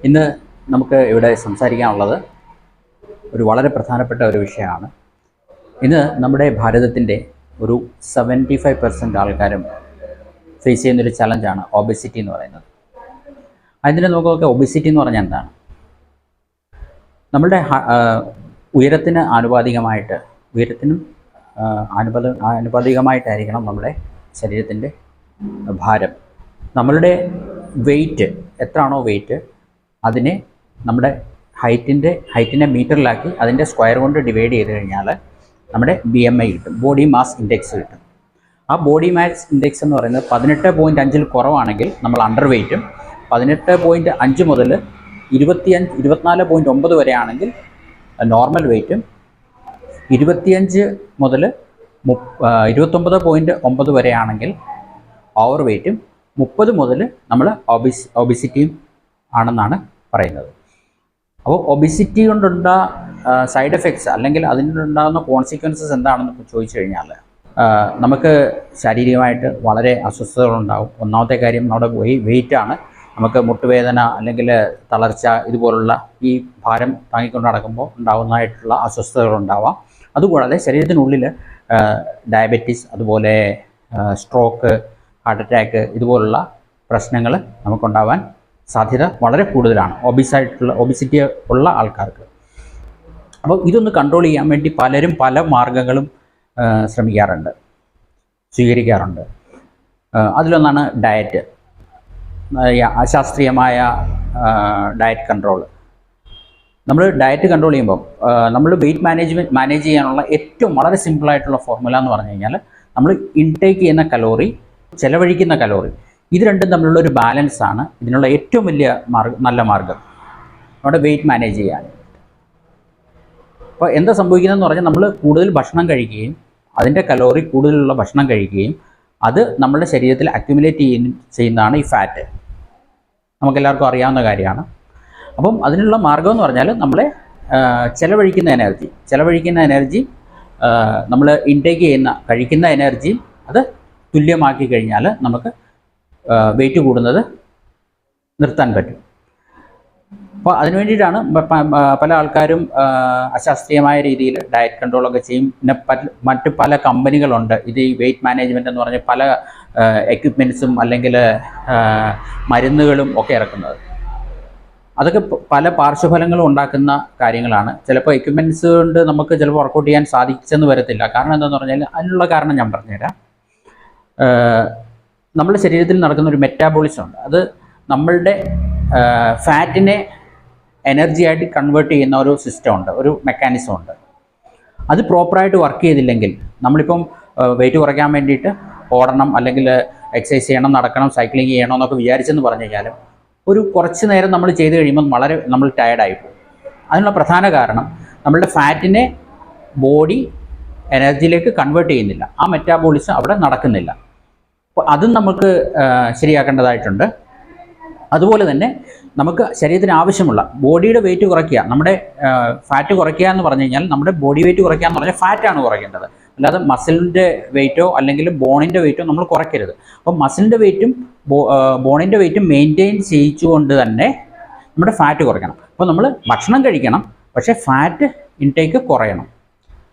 ഇന്ന് നമുക്ക് ഇവിടെ സംസാരിക്കാനുള്ളത് ഒരു വളരെ പ്രധാനപ്പെട്ട ഒരു വിഷയമാണ്. ഇന്ന് നമ്മുടെ ഭാരതത്തിൻ്റെ ഒരു 75% ആൾക്കാരും ഫേസ് ചെയ്യുന്നൊരു ചലഞ്ചാണ് ഒബേസിറ്റി എന്ന് പറയുന്നത്. അതിന് നമുക്കൊക്കെ ഒബേസിറ്റി എന്ന് പറഞ്ഞാൽ എന്താണ്? നമ്മളുടെ ഉയരത്തിനും ആനുപാതികമായിട്ടായിരിക്കണം നമ്മുടെ ശരീരത്തിൻ്റെ ഭാരം. നമ്മളുടെ വെയിറ്റ് എത്രയാണോ വെയിറ്റ് അതിനെ നമ്മുടെ ഹൈറ്റിനെ മീറ്ററിലാക്കി അതിൻ്റെ സ്ക്വയർ കൊണ്ട് ഡിവൈഡ് ചെയ്ത് കഴിഞ്ഞാൽ നമ്മുടെ BMI കിട്ടും, ബോഡി മാസ് ഇൻഡെക്സ് കിട്ടും. ആ ബോഡി മാസ് ഇൻഡെക്സ് എന്ന് പറയുന്നത് 18.5 കുറവാണെങ്കിൽ നമ്മൾ അണ്ടർ വെയ്റ്റും, 18.5 മുതൽ 24.9 വരെ ആണെങ്കിൽ നോർമൽ വെയ്റ്റും, 25 മുതൽ 29.9 വരെ ആണെങ്കിൽ ഓവർ വെയ്റ്റും, 30 മുതൽ നമ്മൾ ഒബിസിറ്റിയും ആണെന്നാണ് പറയുന്നത്. അപ്പോൾ ഒബിസിറ്റി കൊണ്ടുള്ള സൈഡ് എഫക്ട്സ് അല്ലെങ്കിൽ അതിനുണ്ടാകുന്ന കോൺസിക്വൻസസ് എന്താണെന്ന് ചോദിച്ചു കഴിഞ്ഞാൽ നമുക്ക് ശാരീരികമായിട്ട് വളരെ അസ്വസ്ഥതകളുണ്ടാകും. ഒന്നാമത്തെ കാര്യം നമ്മുടെ വെയിറ്റാണ്. നമുക്ക് മുട്ടുവേദന അല്ലെങ്കിൽ തളർച്ച ഇതുപോലുള്ള ഈ ഭാരം താങ്ങിക്കൊണ്ട് നടക്കുമ്പോൾ ഉണ്ടാകുന്നതായിട്ടുള്ള അസ്വസ്ഥതകളുണ്ടാവാം. അതുകൂടാതെ ശരീരത്തിനുള്ളിൽ ഡയബറ്റീസ്, അതുപോലെ സ്ട്രോക്ക്, ഹാർട്ട് അറ്റാക്ക് ഇതുപോലുള്ള പ്രശ്നങ്ങൾ നമുക്കുണ്ടാവാൻ സാധ്യത വളരെ കൂടുതലാണ് ഒബിസിറ്റി ഉള്ള ആൾക്കാർക്ക്. അപ്പോൾ ഇതൊന്ന് കൺട്രോൾ ചെയ്യാൻ വേണ്ടി പലരും പല മാർഗങ്ങളും സ്വീകരിക്കാറുണ്ട്. അതിലൊന്നാണ് ഡയറ്റ്, അശാസ്ത്രീയമായ ഡയറ്റ് കൺട്രോൾ. നമ്മൾ ഡയറ്റ് കൺട്രോൾ ചെയ്യുമ്പോൾ നമ്മൾ വെയിറ്റ് മാനേജ് ചെയ്യാനുള്ള ഏറ്റവും വളരെ സിമ്പിളായിട്ടുള്ള ഫോർമുല എന്ന് പറഞ്ഞു കഴിഞ്ഞാൽ നമ്മൾ ഇൻടേക്ക് ചെയ്യുന്ന കലോറി, ചെലവഴിക്കുന്ന കലോറി, ഇത് രണ്ടും തമ്മിലുള്ള ഒരു ബാലൻസ് ആണ് ഇതിനുള്ള ഏറ്റവും വലിയ നല്ല മാർഗം നമ്മുടെ വെയിറ്റ് മാനേജ് ചെയ്യാൻ. അപ്പോൾ എന്താ സംഭവിക്കുന്നതെന്ന് പറഞ്ഞാൽ നമ്മൾ കൂടുതൽ ഭക്ഷണം കഴിക്കുകയും അതിൻ്റെ കലോറി കൂടുതലുള്ള ഭക്ഷണം കഴിക്കുകയും അത് നമ്മുടെ ശരീരത്തിൽ അക്യുമുലേറ്റ് ചെയ്യുന്നതാണ് ഈ ഫാറ്റ്. നമുക്കെല്ലാവർക്കും അറിയാവുന്ന കാര്യമാണ്. അപ്പം അതിനുള്ള മാർഗം എന്ന് പറഞ്ഞാൽ നമ്മളെ ചെലവഴിക്കുന്ന എനർജി നമ്മൾ ഇൻടേക്ക് കഴിക്കുന്ന എനർജിയും അത് തുല്യമാക്കി കഴിഞ്ഞാൽ നമുക്ക് വെയിറ്റ് കൂടുന്നത് നിർത്താൻ പറ്റും. അപ്പോൾ അതിനു വേണ്ടിയിട്ടാണ് പല ആൾക്കാരും അശാസ്ത്രീയമായ രീതിയിൽ ഡയറ്റ് കൺട്രോളൊക്കെ ചെയ്യും. പിന്നെ മറ്റ് പല കമ്പനികളുണ്ട് ഇത് ഈ വെയിറ്റ് മാനേജ്മെൻറ്റ് എന്ന് പറഞ്ഞ് പല എക്യുപ്മെൻറ്റ്സും അല്ലെങ്കിൽ മരുന്നുകളും ഒക്കെ ഇറക്കുന്നത്. അതൊക്കെ പല പാർശ്വഫലങ്ങളും ഉണ്ടാക്കുന്ന കാര്യങ്ങളാണ്. ചിലപ്പോൾ എക്യുപ്മെൻറ്റ്സ് കൊണ്ട് നമുക്ക് ചിലപ്പോൾ വർക്കൗട്ട് ചെയ്യാൻ സാധിച്ചെന്ന് വരത്തില്ല. കാരണം എന്താണെന്ന് പറഞ്ഞാൽ അതിനുള്ള കാരണം ഞാൻ പറഞ്ഞുതരാം. നമ്മുടെ ശരീരത്തിൽ നടക്കുന്ന ഒരു മെറ്റാബോളിസം ഉണ്ട്. അത് നമ്മളുടെ ഫാറ്റിനെ എനർജി ആയിട്ട് കൺവേർട്ട് ചെയ്യുന്ന ഒരു സിസ്റ്റം ഉണ്ട്, ഒരു മെക്കാനിസം ഉണ്ട്. അത് പ്രോപ്പറായിട്ട് വർക്ക് ചെയ്തില്ലെങ്കിൽ നമ്മളിപ്പം വെയിറ്റ് കുറയ്ക്കാൻ വേണ്ടിയിട്ട് ഓടണം, അല്ലെങ്കിൽ എക്സസൈസ് ചെയ്യണം, നടക്കണം, സൈക്ലിംഗ് ചെയ്യണം എന്നൊക്കെ വിചാരിച്ചെന്ന് പറഞ്ഞു കഴിഞ്ഞാൽ ഒരു കുറച്ച് നേരം നമ്മൾ ചെയ്ത് കഴിയുമ്പോൾ നമ്മൾ ടയർഡായി പോകും. അതിനുള്ള പ്രധാന കാരണം നമ്മളുടെ ഫാറ്റിനെ ബോഡി എനർജിയിലേക്ക് കൺവേർട്ട് ചെയ്യുന്നില്ല. ആ മെറ്റാബോളിസം അവിടെ നടക്കുന്നില്ല. അപ്പോൾ അതും നമുക്ക് ശരിയാക്കേണ്ടതായിട്ടുണ്ട്. അതുപോലെ തന്നെ നമുക്ക് ശരീരത്തിന് ആവശ്യമുള്ള ബോഡിയുടെ വെയിറ്റ് കുറയ്ക്കുക, നമ്മുടെ ഫാറ്റ് കുറയ്ക്കുക എന്ന് പറഞ്ഞു കഴിഞ്ഞാൽ നമ്മുടെ ബോഡി വെയിറ്റ് കുറയ്ക്കുക എന്ന് പറഞ്ഞാൽ ഫാറ്റാണ് കുറയ്ക്കേണ്ടത്, അല്ലാതെ മസിലിൻ്റെ വെയിറ്റോ അല്ലെങ്കിൽ ബോണിൻ്റെ വെയിറ്റോ നമ്മൾ കുറയ്ക്കരുത്. അപ്പോൾ മസിലിൻ്റെ വെയിറ്റും ബോണിൻ്റെ വെയിറ്റും മെയിൻറ്റെയിൻ ചെയ്യിച്ചുകൊണ്ട് തന്നെ നമ്മുടെ ഫാറ്റ് കുറയ്ക്കണം. അപ്പോൾ നമ്മൾ ഭക്ഷണം കഴിക്കണം, പക്ഷേ ഫാറ്റ് ഇൻടേക്ക് കുറയണം.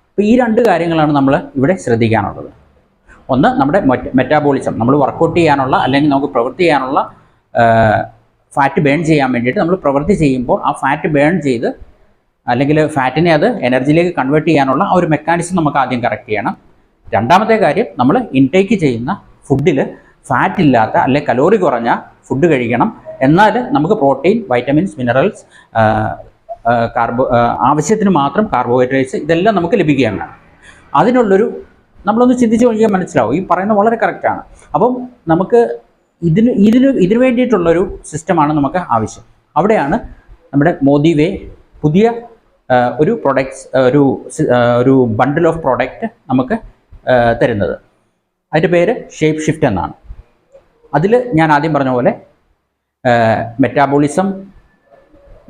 അപ്പോൾ ഈ രണ്ട് കാര്യങ്ങളാണ് നമ്മൾ ഇവിടെ ശ്രദ്ധിക്കാനുള്ളത്. ഒന്ന്, നമ്മുടെ മെറ്റാബോളിസം, നമ്മൾ വർക്കൗട്ട് ചെയ്യാനുള്ള അല്ലെങ്കിൽ നമുക്ക് പ്രവൃത്തി ചെയ്യാനുള്ള ഫാറ്റ് ബേൺ ചെയ്യാൻ വേണ്ടിയിട്ട് നമ്മൾ പ്രവൃത്തി ചെയ്യുമ്പോൾ ആ ഫാറ്റ് ബേൺ ചെയ്ത് അല്ലെങ്കിൽ ഫാറ്റിനെ അത് എനർജിയിലേക്ക് കൺവേർട്ട് ചെയ്യാനുള്ള ആ ഒരു മെക്കാനിസം നമുക്ക് ആദ്യം കറക്റ്റ് ചെയ്യണം. രണ്ടാമത്തെ കാര്യം, നമ്മൾ ഇൻടേക്ക് ചെയ്യുന്ന ഫുഡിൽ ഫാറ്റ് ഇല്ലാത്ത അല്ലെങ്കിൽ കലോറി കുറഞ്ഞ ഫുഡ് കഴിക്കണം. എന്നാൽ നമുക്ക് പ്രോട്ടീൻ, വൈറ്റമിൻസ്, മിനറൽസ്, ആവശ്യത്തിന് മാത്രം കാർബോഹൈഡ്രേറ്റ്സ് ഇതെല്ലാം നമുക്ക് ലഭിക്കുകയാണ് വേണം. അതിനുള്ളൊരു നമ്മളൊന്ന് ചിന്തിച്ച് നോക്കിയാൽ മനസ്സിലാവും, ഈ പറയുന്നത് വളരെ കറക്റ്റാണ്. അപ്പം നമുക്ക് ഇതിന് വേണ്ടിയിട്ടുള്ളൊരു സിസ്റ്റമാണ് നമുക്ക് ആവശ്യം. അവിടെയാണ് നമ്മുടെ മോദി വേ പുതിയ ഒരു ഒരു ബണ്ടിൽ ഓഫ് പ്രോഡക്റ്റ് നമുക്ക് തരുന്നത്. അതിൻ്റെ പേര് ഷേപ്പ് ഷിഫ്റ്റ് എന്നാണ്. അതിൽ ഞാൻ ആദ്യം പറഞ്ഞ പോലെ മെറ്റാബോളിസം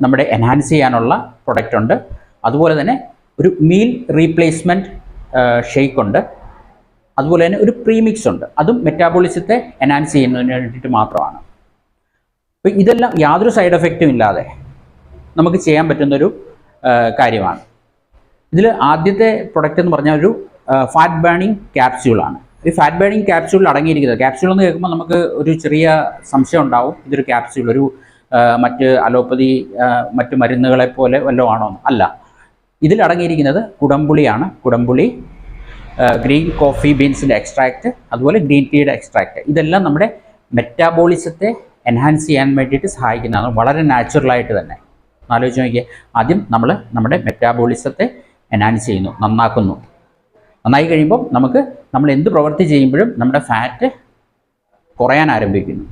നമ്മുടെ എൻഹാൻസ് ചെയ്യാനുള്ള പ്രൊഡക്റ്റ് ഉണ്ട്. അതുപോലെ തന്നെ ഒരു മീൽ റീപ്ലേസ്മെൻറ്റ് ഷേക്ക് ഉണ്ട്. അതുപോലെ തന്നെ ഒരു പ്രീമിക്സ് ഉണ്ട്, അതും മെറ്റാബോളിസത്തെ എൻഹാൻസ് ചെയ്യുന്നതിന് വേണ്ടിയിട്ട് മാത്രമാണ്. അപ്പോൾ ഇതെല്ലാം യാതൊരു സൈഡ് എഫക്റ്റും ഇല്ലാതെ നമുക്ക് ചെയ്യാൻ പറ്റുന്നൊരു കാര്യമാണ്. ഇതിൽ ആദ്യത്തെ പ്രൊഡക്റ്റ് എന്ന് പറഞ്ഞാൽ ഒരു ഫാറ്റ് ബേണിംഗ് ക്യാപ്സ്യൂളാണ്. ഈ ഫാറ്റ് ബേണിംഗ് ക്യാപ്സ്യൂളിൽ അടങ്ങിയിരിക്കുന്നത്, ക്യാപ്സ്യൂൾ എന്ന് കേൾക്കുമ്പോൾ നമുക്ക് ഒരു ചെറിയ സംശയം ഉണ്ടാവും, ഇതൊരു ക്യാപ്സ്യൂൾ ഒരു മറ്റ് അലോപ്പതി മറ്റ് മരുന്നുകളെ പോലെ വല്ലതും ആണോ? അല്ല. ഇതിൽ അടങ്ങിയിരിക്കുന്നത് കുടംപുളിയാണ്. കുടംപുളി, ഗ്രീൻ കോഫി ബീൻസിൻ്റെ എക്സ്ട്രാക്റ്റ്, അതുപോലെ ഗ്രീൻ ടീയുടെ എക്സ്ട്രാക്റ്റ്. ഇതെല്ലാം നമ്മുടെ മെറ്റാബോളിസത്തെ എൻഹാൻസ് ചെയ്യാൻ വേണ്ടിയിട്ട് സഹായിക്കുന്നതാണ്. വളരെ നാച്ചുറലായിട്ട് തന്നെ. ആലോചിച്ച് നോക്കിയാൽ, ആദ്യം നമ്മൾ നമ്മുടെ മെറ്റാബോളിസത്തെ എൻഹാൻസ് ചെയ്യുന്നു, നന്നാക്കുന്നു. നന്നായി കഴിയുമ്പോൾ നമ്മൾ എന്ത് പ്രവൃത്തി ചെയ്യുമ്പോഴും നമ്മുടെ ഫാറ്റ് കുറയാൻ ആരംഭിക്കുന്നു.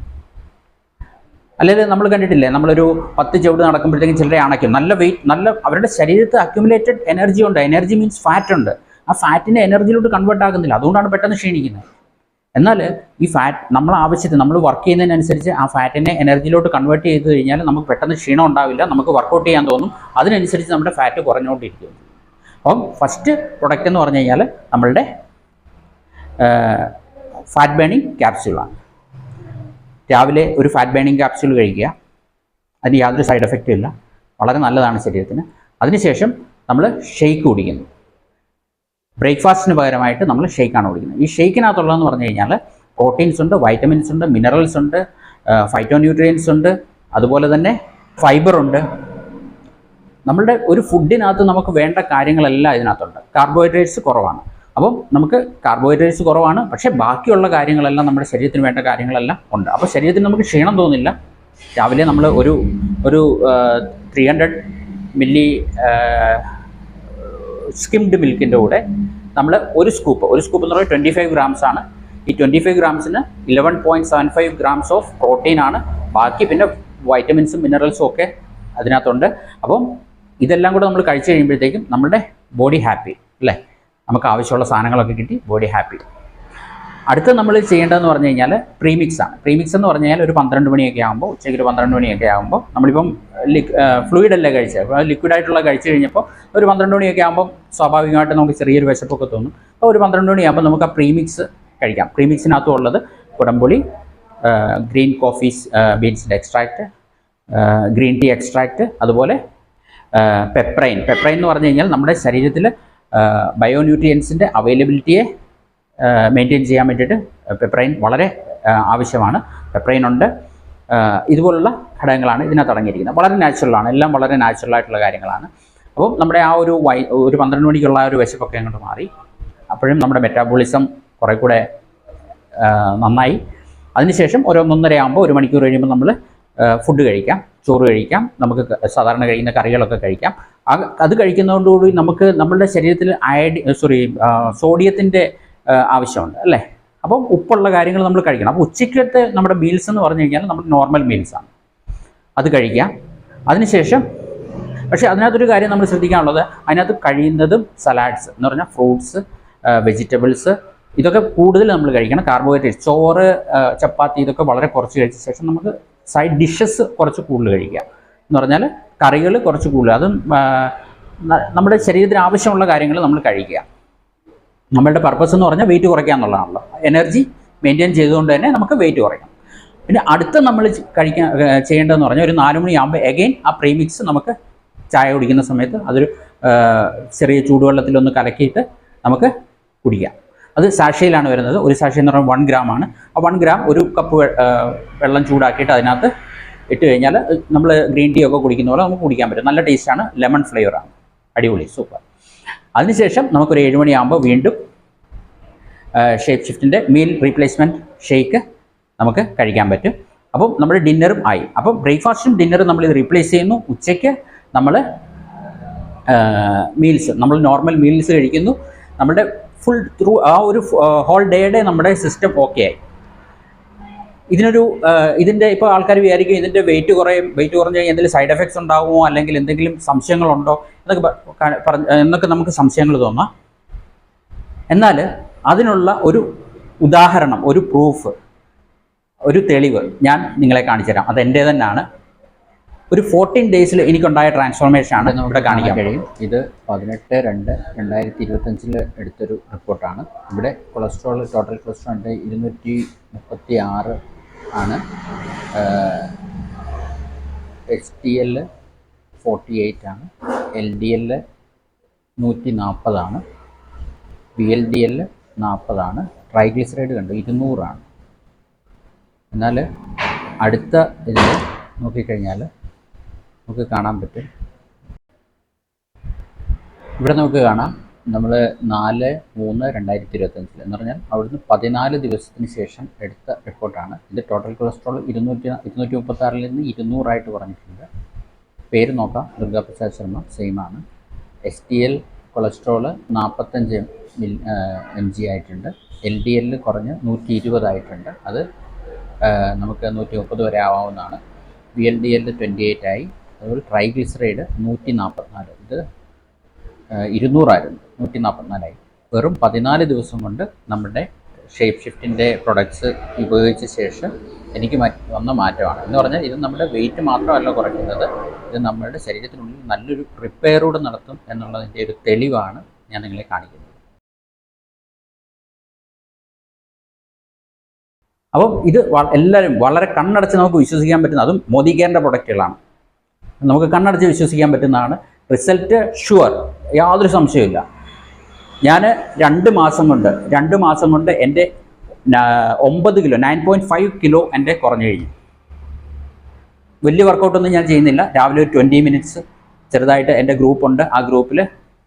അല്ലെങ്കിൽ നമ്മൾ കണ്ടിട്ടില്ലേ, നമ്മളൊരു 10 ചവിട് നടക്കുമ്പോഴത്തേക്കും ചിലരെ അണയ്ക്കും. നല്ല വെയിറ്റ്, നല്ല അവരുടെ ശരീരത്തിൽ അക്യുമുലേറ്റഡ് എനർജി ഉണ്ട്. എനർജി മീൻസ് ഫാറ്റ് ഉണ്ട്. ആ ഫാറ്റിനെ എനർജിയിലോട്ട് കൺവേർട്ട് ആകുന്നില്ല, അതുകൊണ്ടാണ് പെട്ടെന്ന് ക്ഷീണിക്കുന്നത്. എന്നാൽ ഈ ഫാറ്റ് നമ്മൾ ആവശ്യത്തിന്, നമ്മൾ വർക്ക് ചെയ്യുന്നതിനനുസരിച്ച് ആ ഫാറ്റിനെ എനർജിയിലോട്ട് കൺവേർട്ട് ചെയ്ത് കഴിഞ്ഞാൽ നമുക്ക് പെട്ടെന്ന് ക്ഷീണം ഉണ്ടാവില്ല, നമുക്ക് വർക്കൗട്ട് ചെയ്യാൻ തോന്നും. അതിനനുസരിച്ച് നമ്മുടെ ഫാറ്റ് കുറഞ്ഞുകൊണ്ടിരിക്കും. അപ്പം ഫസ്റ്റ് പ്രൊഡക്റ്റ് എന്ന് പറഞ്ഞു കഴിഞ്ഞാൽ നമ്മളുടെ ഫാറ്റ് ബേണിംഗ് ക്യാപ്സ്യൂളാണ്. രാവിലെ ഒരു ഫാറ്റ് ബേണിംഗ് ക്യാപ്സ്യൂൾ കഴിക്കുക. അതിന് യാതൊരു സൈഡ് എഫക്റ്റും ഇല്ല, വളരെ നല്ലതാണ് ശരീരത്തിന്. അതിനുശേഷം നമ്മൾ ഷെയ്ക്ക് കുടിക്കുന്നു. ബ്രേക്ക്ഫാസ്റ്റിന് പകരമായിട്ട് നമ്മൾ ഷെയ്ക്കാണ് കുടിക്കുന്നത്. ഈ ഷെയ്ക്കിനകത്തുള്ളതെന്ന് പറഞ്ഞു കഴിഞ്ഞാൽ പ്രോട്ടീൻസ് ഉണ്ട്, വൈറ്റമിൻസ് ഉണ്ട്, മിനറൽസ് ഉണ്ട്, ഫൈറ്റോ ന്യൂട്രിയൻസ് ഉണ്ട്, അതുപോലെ തന്നെ ഫൈബർ ഉണ്ട്. നമ്മളുടെ ഒരു ഫുഡിനകത്ത് നമുക്ക് വേണ്ട കാര്യങ്ങളെല്ലാം ഇതിനകത്തുണ്ട്. കാർബോഹൈഡ്രേറ്റ്സ് കുറവാണ്. അപ്പം നമുക്ക് കാർബോഹൈഡ്രേറ്റ്സ് കുറവാണ്, പക്ഷേ ബാക്കിയുള്ള കാര്യങ്ങളെല്ലാം നമ്മുടെ ശരീരത്തിന് വേണ്ട കാര്യങ്ങളെല്ലാം ഉണ്ട്. അപ്പോൾ ശരീരത്തിന് നമുക്ക് ക്ഷീണം തോന്നില്ല. രാവിലെ നമ്മൾ ഒരു 300 മില്ലി സ്കിംഡ് മിൽക്കിൻ്റെ കൂടെ നമ്മൾ ഒരു സ്കൂപ്പ് എന്ന് പറയുന്നത് 25 ഗ്രാംസ് ആണ്. ഈ 25 ഗ്രാംസിന് 11.75 ഗ്രാംസ് ഓഫ് പ്രോട്ടീനാണ്. ബാക്കി പിന്നെ വൈറ്റമിൻസും മിനറൽസും ഒക്കെ അതിനകത്തുണ്ട്. അപ്പം ഇതെല്ലാം കൂടെ നമ്മൾ കഴിച്ചു കഴിയുമ്പോഴത്തേക്കും നമ്മുടെ ബോഡി ഹാപ്പി അല്ലേ, നമുക്ക് ആവശ്യമുള്ള സാധനങ്ങളൊക്കെ കിട്ടി, ബോഡി ഹാപ്പി. അടുത്ത നമ്മൾ ചെയ്യേണ്ടതെന്ന് പറഞ്ഞു കഴിഞ്ഞാൽ പ്രീമിക്സ് ആണ്. പ്രീമിക്സ് എന്ന് പറഞ്ഞു കഴിഞ്ഞാൽ ഒരു 12 മണിയൊക്കെ ആകുമ്പോൾ, ഉച്ചയ്ക്ക് ഒരു 12 മണിയൊക്കെ ആകുമ്പോൾ, നമ്മളിപ്പം ഫ്ലൂയിഡ് അല്ലേ കഴിച്ചത്, ലിക്വിഡായിട്ടുള്ള കഴിച്ചു കഴിഞ്ഞപ്പോൾ ഒരു 12 മണിയൊക്കെ ആകുമ്പോൾ സ്വാഭാവികമായിട്ട് നമുക്ക് ചെറിയൊരു വിശപ്പൊക്കെ തോന്നും. അപ്പോൾ ഒരു 12 മണിയാകുമ്പോൾ നമുക്ക് ആ പ്രീമിക്സ് കഴിക്കാം. പ്രീമിക്സിനകത്തും ഉള്ളത് കുടംപുളി, ഗ്രീൻ കോഫി ബീൻസിൻ്റെ എക്സ്ട്രാക്റ്റ്, ഗ്രീൻ ടീ എക്സ്ട്രാക്റ്റ്, അതുപോലെ പെപ്രൈൻ. പെപ്രൈൻ എന്ന് പറഞ്ഞു കഴിഞ്ഞാൽ നമ്മുടെ ശരീരത്തിൽ ബയോന്യൂട്രിയൻസിൻ്റെ അവൈലബിലിറ്റിയെ മെയിൻറ്റെയിൻ ചെയ്യാൻ വേണ്ടിയിട്ട് പെപ്രൈൻ വളരെ ആവശ്യമാണ്. പെപ്രൈൻ ഉണ്ട്. ഇതുപോലുള്ള ഘടകങ്ങളാണ് ഇതിനകത്ത് അടങ്ങിയിരിക്കുന്നത്. വളരെ നാച്ചുറലാണ്, എല്ലാം വളരെ നാച്ചുറലായിട്ടുള്ള കാര്യങ്ങളാണ്. അപ്പം നമ്മുടെ ആ ഒരു 12 മണിക്കുള്ള ഒരു വിശപ്പൊക്കെ അങ്ങോട്ട് മാറി. അപ്പോഴും നമ്മുടെ മെറ്റാബോളിസം കുറേ കൂടെ നന്നായി. അതിനുശേഷം ഒരു 1:30 ആകുമ്പോൾ, 1 മണിക്കൂർ കഴിയുമ്പോൾ നമ്മൾ ഫുഡ് കഴിക്കാം, ചോറ് കഴിക്കാം, നമുക്ക് സാധാരണ കഴിക്കുന്ന കറികളൊക്കെ കഴിക്കാം. അത് കഴിക്കുന്നതോടുകൂടി നമുക്ക് നമ്മളുടെ ശരീരത്തിൽ സോഡിയത്തിൻ്റെ ആവശ്യമുണ്ട് അല്ലേ. അപ്പം ഉപ്പുള്ള കാര്യങ്ങൾ നമ്മൾ കഴിക്കണം. അപ്പോൾ ഉച്ചയ്ക്കത്തെ നമ്മുടെ മീൽസ് എന്ന് പറഞ്ഞു കഴിഞ്ഞാൽ നമ്മുടെ നോർമൽ മീൽസാണ്, അത് കഴിക്കാം. അതിനുശേഷം പക്ഷേ അതിനകത്തൊരു കാര്യം നമ്മൾ ശ്രദ്ധിക്കാനുള്ളത്, അതിനകത്ത് കഴിയുന്നതും സലാഡ്സ് എന്ന് പറഞ്ഞാൽ ഫ്രൂട്ട്സ്, വെജിറ്റബിൾസ്, ഇതൊക്കെ കൂടുതൽ നമ്മൾ കഴിക്കണം. കാർബോഹൈഡ്രേറ്റ്, ചോറ്, ചപ്പാത്തി ഇതൊക്കെ വളരെ കുറച്ച് കഴിച്ച ശേഷം നമുക്ക് സൈഡ് ഡിഷസ് കുറച്ച് കൂടുതൽ കഴിക്കാം. എന്ന് പറഞ്ഞാൽ കറികൾ കുറച്ച് കൂടുതൽ, അതും നമ്മുടെ ശരീരത്തിന് ആവശ്യമുള്ള കാര്യങ്ങൾ നമ്മൾ കഴിക്കുക. നമ്മളുടെ പർപ്പസ് എന്ന് പറഞ്ഞാൽ വെയിറ്റ് കുറയ്ക്കുക എന്നുള്ളതാണല്ലോ. എനർജി മെയിൻറ്റെയിൻ ചെയ്തുകൊണ്ട് തന്നെ നമുക്ക് വെയിറ്റ് കുറയ്ക്കാം. പിന്നെ അടുത്ത നമ്മൾ ചെയ്യേണ്ടതെന്ന് പറഞ്ഞാൽ ഒരു 4 മണിയാകുമ്പോൾ എഗെയിൻ ആ പ്രീമിക്സ് നമുക്ക് ചായ കുടിക്കുന്ന സമയത്ത് അതൊരു ചെറിയ ചൂടുവെള്ളത്തിലൊന്ന് കലക്കിയിട്ട് നമുക്ക് കുടിക്കാം. അത് സാഷയിലാണ് വരുന്നത്. ഒരു സാഷ എന്ന് പറയുമ്പോൾ 1 ഗ്രാമാണ്. ആ 1 ഗ്രാം ഒരു കപ്പ് വെള്ളം ചൂടാക്കിയിട്ട് അതിനകത്ത് ഇട്ട് കഴിഞ്ഞാൽ നമ്മൾ ഗ്രീൻ ടീ ഒക്കെ കുടിക്കുന്ന പോലെ നമുക്ക് കുടിക്കാൻ പറ്റും. നല്ല ടേസ്റ്റാണ്, ലെമൺ ഫ്ലേവറാണ്, അടിപൊളി, സൂപ്പർ. അതിനുശേഷം നമുക്കൊരു 7 മണിയാകുമ്പോൾ വീണ്ടും ഷേപ്പ് ഷിഫ്റ്റിൻ്റെ മീൽ റീപ്ലേസ്മെൻറ്റ് ഷേക്ക് നമുക്ക് കഴിക്കാൻ പറ്റും. അപ്പം നമ്മുടെ ഡിന്നറും ആയി. അപ്പം ബ്രേക്ക്ഫാസ്റ്റും ഡിന്നറും നമ്മളിത് റീപ്ലേസ് ചെയ്യുന്നു. ഉച്ചയ്ക്ക് നമ്മൾ മീൽസ്, നമ്മൾ നോർമൽ മീൽസ് കഴിക്കുന്നു. നമ്മുടെ ഫുൾ ത്രൂ ആ ഒരു ഹോൾ ഡേയുടെ നമ്മുടെ സിസ്റ്റം ഓക്കെ ആയി. ഇതിൻ്റെ ഇപ്പോൾ ആൾക്കാർ വിചാരിക്കും ഇതിൻ്റെ വെയിറ്റ് കുറഞ്ഞ് കഴിഞ്ഞാൽ എന്തെങ്കിലും സൈഡ് എഫക്ട്സ് ഉണ്ടാകുമോ, അല്ലെങ്കിൽ എന്തെങ്കിലും സംശയങ്ങളുണ്ടോ എന്നൊക്കെ നമുക്ക് സംശയങ്ങൾ തോന്നാം. എന്നാൽ അതിനുള്ള ഒരു ഉദാഹരണം, ഒരു പ്രൂഫ്, ഒരു തെളിവ് ഞാൻ നിങ്ങളെ കാണിച്ചു തരാം. അത് എൻ്റെ തന്നെയാണ്. ഒരു 14 ഡേയ്സിൽ എനിക്കുണ്ടായ ട്രാൻസ്ഫോർമേഷനാണ് ഇവിടെ കാണിക്കാൻ കഴിയും. ഇത് 18/2/2025 എടുത്തൊരു റിപ്പോർട്ടാണ്. ഇവിടെ ടോട്ടൽ കൊളസ്ട്രോൾ 236 ആണ്. HDL 48 ആണ്, LDL 140 ആണ്, VLDL 40 ആണ്, ട്രൈഗ്ലിസറൈഡ് കണ്ടു 200 ആണ്. എന്നാൽ അടുത്ത ഇതിൽ നോക്കിക്കഴിഞ്ഞാൽ നമുക്ക് കാണാൻ പറ്റും, ഇവിടെ നമുക്ക് കാണാം നമ്മൾ 4/3/2025 എന്ന് പറഞ്ഞാൽ അവിടുന്ന് 14 ദിവസത്തിന് ശേഷം എടുത്ത റിപ്പോർട്ടാണ് ഇത്. ടോട്ടൽ കൊളസ്ട്രോൾ 236 നിന്ന് 200 കുറഞ്ഞിട്ടുണ്ട്. പേര് നോക്കാം, ദുർഗാപ്രസാദ് ശർമ്മ, സെയിം ആണ്. HDL കൊളസ്ട്രോൾ 45 mg ആയിട്ടുണ്ട്. LDL കുറഞ്ഞ് 120 ആയിട്ടുണ്ട്, അത് നമുക്ക് 130 വരെ ആവാവുന്നതാണ്. VLDL 28 ആയി. അതുപോലെ ട്രൈഗ്ലിസറൈഡ് 144, ഇത് 200 ആയിരുന്നു, 144 ആയി. വെറും 14 ദിവസം കൊണ്ട് നമ്മുടെ ഷേപ്പ് ഷിഫ്റ്റിൻ്റെ പ്രൊഡക്ട്സ് ഉപയോഗിച്ച ശേഷം എനിക്ക് വന്ന മാറ്റമാണ്. എന്ന് പറഞ്ഞാൽ ഇത് നമ്മുടെ വെയിറ്റ് മാത്രമല്ല കുറയ്ക്കുന്നത്, ഇത് നമ്മുടെ ശരീരത്തിനുള്ളിൽ നല്ലൊരു റിപ്പയർ കൂടെ നടത്തും എന്നുള്ളതിൻ്റെ ഒരു തെളിവാണ് ഞാൻ നിങ്ങളെ കാണിക്കുന്നത്. അപ്പം ഇത് എല്ലാവരും വളരെ കണ്ണടച്ച് നമുക്ക് വിശ്വസിക്കാൻ പറ്റുന്ന, അതും മോദി കെയറിൻ്റെ പ്രൊഡക്റ്റുകളാണ്, നമുക്ക് കണ്ണടച്ച് വിശ്വസിക്കാൻ പറ്റുന്നതാണ്. റിസൾട്ട് ഷുവർ, യാതൊരു സംശയമില്ല. ഞാൻ 2 മാസം കൊണ്ട് എൻ്റെ 9 കിലോ 9.5 കിലോ എൻ്റെ കുറഞ്ഞു കഴിഞ്ഞു. വലിയ വർക്കൗട്ടൊന്നും ഞാൻ ചെയ്യുന്നില്ല. രാവിലെ ഒരു 20 മിനിറ്റ്സ് ചെറുതായിട്ട്, എൻ്റെ ഗ്രൂപ്പുണ്ട്, ആ ഗ്രൂപ്പിൽ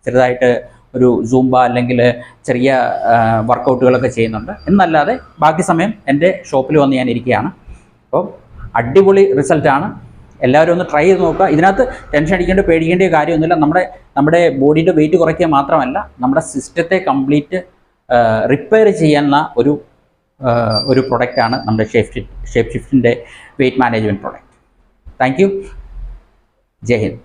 ചെറുതായിട്ട് ഒരു സൂംബ അല്ലെങ്കിൽ ചെറിയ വർക്കൗട്ടുകളൊക്കെ ചെയ്യുന്നുണ്ട്. എന്നല്ലാതെ ബാക്കി സമയം എൻ്റെ ഷോപ്പിൽ വന്ന് ഞാൻ ഇരിക്കുകയാണ്. അപ്പോൾ അടിപൊളി റിസൾട്ടാണ്. എല്ലാവരും ഒന്ന് ട്രൈ ചെയ്ത് നോക്കുക. ഇതിനകത്ത് ടെൻഷൻ അടിക്കേണ്ട, പേടിക്കേണ്ട കാര്യമൊന്നുമില്ല. നമ്മുടെ ബോഡിയുടെ വെയിറ്റ് കുറയ്ക്കുക മാത്രമല്ല, നമ്മുടെ സിസ്റ്റത്തെ കംപ്ലീറ്റ് റിപ്പയർ ചെയ്യുന്ന ഒരു പ്രൊഡക്റ്റാണ് നമ്മുടെ ഷേപ്പ് ഷിഫ്റ്റിൻ്റെ weight management product. Thank you. Jai Hind.